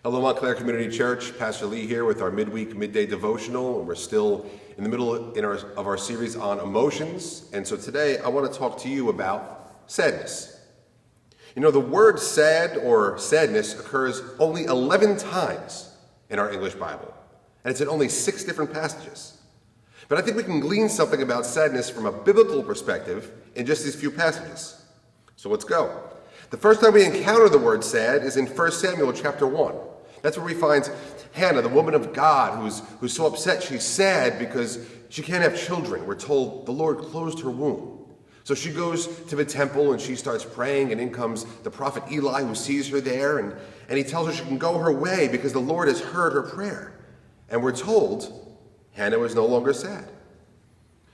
Hello, Montclair Community Church. Pastor Lee here with our midday devotional, and we're still in the middle of our series on emotions. And so today I want to talk to you about sadness. You know, the word sad or sadness occurs only 11 times in our English Bible, and it's in only 6 different passages. But I think we can glean something about sadness from a biblical perspective in just these few passages. So let's go. The first time we encounter the word sad is in 1 Samuel chapter 1. That's where we find Hannah, the woman of God, who's so upset she's sad because she can't have children. We're told the Lord closed her womb. So she goes to the temple and she starts praying, and in comes the prophet Eli, who sees her there, and he tells her she can go her way because the Lord has heard her prayer. And we're told Hannah was no longer sad.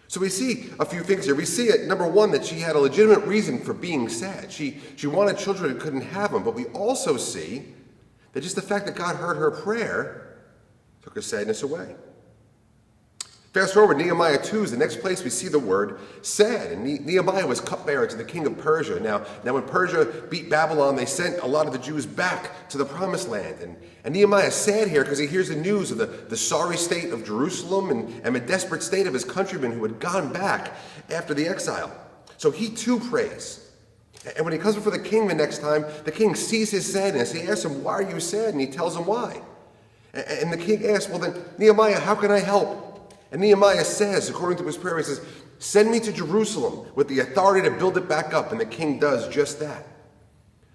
So we see a few things here. We see, number one, that she had a legitimate reason for being sad. She wanted children and couldn't have them. But we also see that just the fact that God heard her prayer took her sadness away. Fast forward, Nehemiah 2 is the next place we see the word sad. And Nehemiah was cupbearer to the king of Persia. Now when Persia beat Babylon, they sent a lot of the Jews back to the promised land. And Nehemiah is sad here because he hears the news of the sorry state of Jerusalem and the desperate state of his countrymen who had gone back after the exile. So he too prays. And when he comes before the king the next time, the king sees his sadness. He asks him, "Why are you sad?" And he tells him why. And the king asks, "Well then, Nehemiah, how can I help?" And Nehemiah says, according to his prayer, he says, "Send me to Jerusalem with the authority to build it back up." And the king does just that.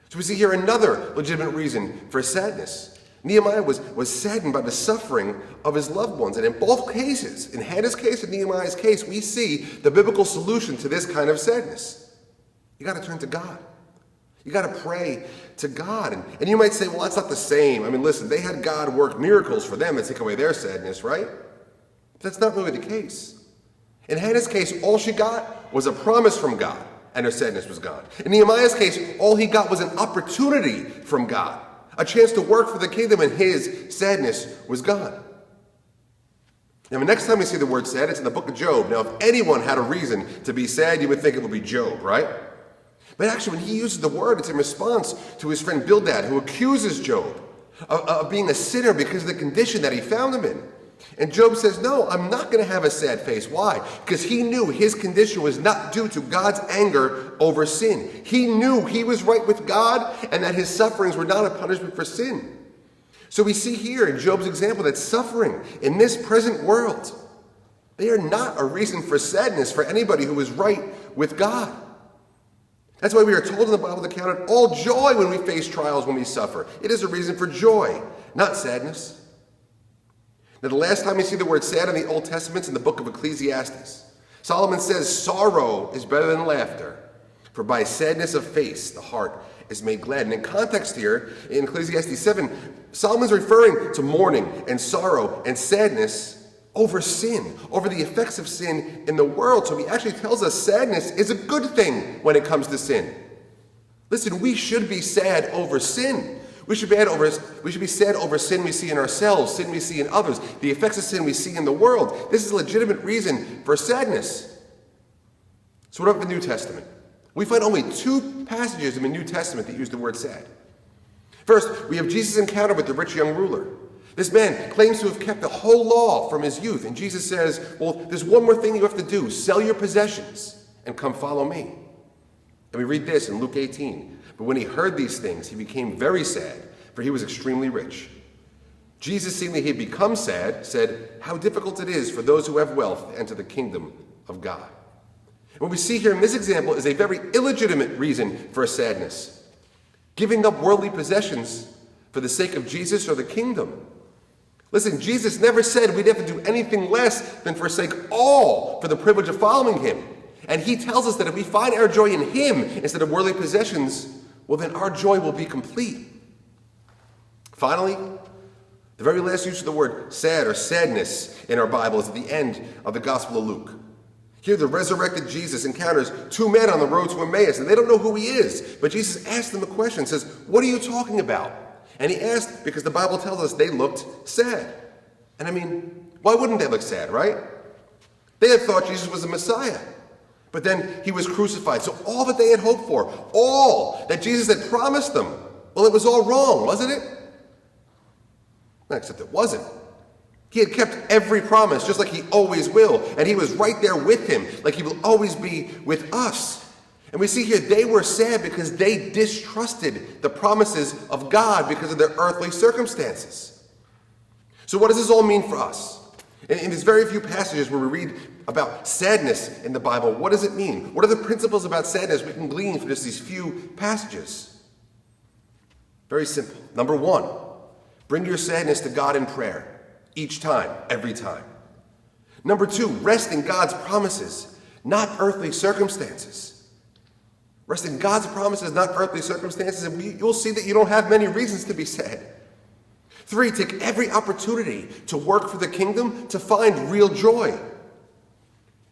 So we see here another legitimate reason for sadness. Nehemiah was saddened by the suffering of his loved ones. And in both cases, in Hannah's case and Nehemiah's case, we see the biblical solution to this kind of sadness. You got to turn to God. You got to pray to God. And you might say, well, that's not the same. I mean, listen, they had God work miracles for them to take away their sadness, right? But that's not really the case. In Hannah's case, all she got was a promise from God, and her sadness was gone. In Nehemiah's case, all he got was an opportunity from God, a chance to work for the kingdom, and his sadness was gone. Now, the next time we see the word sad, it's in the book of Job. Now, if anyone had a reason to be sad, you would think it would be Job, right? But actually, when he uses the word, it's in response to his friend Bildad, who accuses Job of being a sinner because of the condition that he found him in. And Job says, no, I'm not going to have a sad face. Why? Because he knew his condition was not due to God's anger over sin. He knew he was right with God and that his sufferings were not a punishment for sin. So we see here in Job's example that suffering in this present world, they are not a reason for sadness for anybody who is right with God. That's why we are told in the Bible to count it all joy when we face trials, when we suffer. It is a reason for joy, not sadness. Now, the last time we see the word sad in the Old Testament is in the book of Ecclesiastes. Solomon says, sorrow is better than laughter, for by sadness of face the heart is made glad. And in context here, in Ecclesiastes 7, Solomon's referring to mourning and sorrow and sadness over sin, over the effects of sin in the world. So he actually tells us sadness is a good thing when it comes to sin. Listen, we should be sad over sin. We should be sad over sin we see in ourselves, sin we see in others, the effects of sin we see in the world. This is a legitimate reason for sadness. So what about the New Testament? We find only 2 passages in the New Testament that use the word sad. First, we have Jesus' encounter with the rich young ruler. This man claims to have kept the whole law from his youth. And Jesus says, well, there's one more thing you have to do. Sell your possessions and come follow me. And we read this in Luke 18. But when he heard these things, he became very sad, for he was extremely rich. Jesus, seeing that he had become sad, said, how difficult it is for those who have wealth to enter the kingdom of God. And what we see here in this example is a very illegitimate reason for sadness. Giving up worldly possessions for the sake of Jesus or the kingdom. Listen, Jesus never said we'd have to do anything less than forsake all for the privilege of following him. And he tells us that if we find our joy in him instead of worldly possessions, well, then our joy will be complete. Finally, the very last use of the word sad or sadness in our Bible is at the end of the Gospel of Luke. Here, the resurrected Jesus encounters 2 men on the road to Emmaus, and they don't know who he is. But Jesus asks them a question, says, what are you talking about? And he asked because the Bible tells us they looked sad. And I mean, why wouldn't they look sad, right? They had thought Jesus was the Messiah. But then he was crucified. So all that they had hoped for, all that Jesus had promised them, well, it was all wrong, wasn't it? Except it wasn't. He had kept every promise, just like he always will. And he was right there with him, like he will always be with us. And we see here they were sad because they distrusted the promises of God because of their earthly circumstances. So what does this all mean for us? In these very few passages where we read about sadness in the Bible, what does it mean? What are the principles about sadness we can glean from just these few passages? Very simple. Number one, bring your sadness to God in prayer. Each time, every time. Number two, rest in God's promises, not earthly circumstances. Rest in God's promises, not earthly circumstances, and you'll see that you don't have many reasons to be sad. Three, take every opportunity to work for the kingdom to find real joy.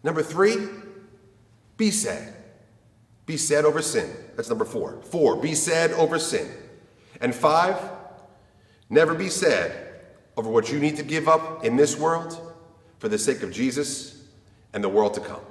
Number three, be sad. Be sad over sin. That's number four. Four, be sad over sin. And five, never be sad over what you need to give up in this world for the sake of Jesus and the world to come.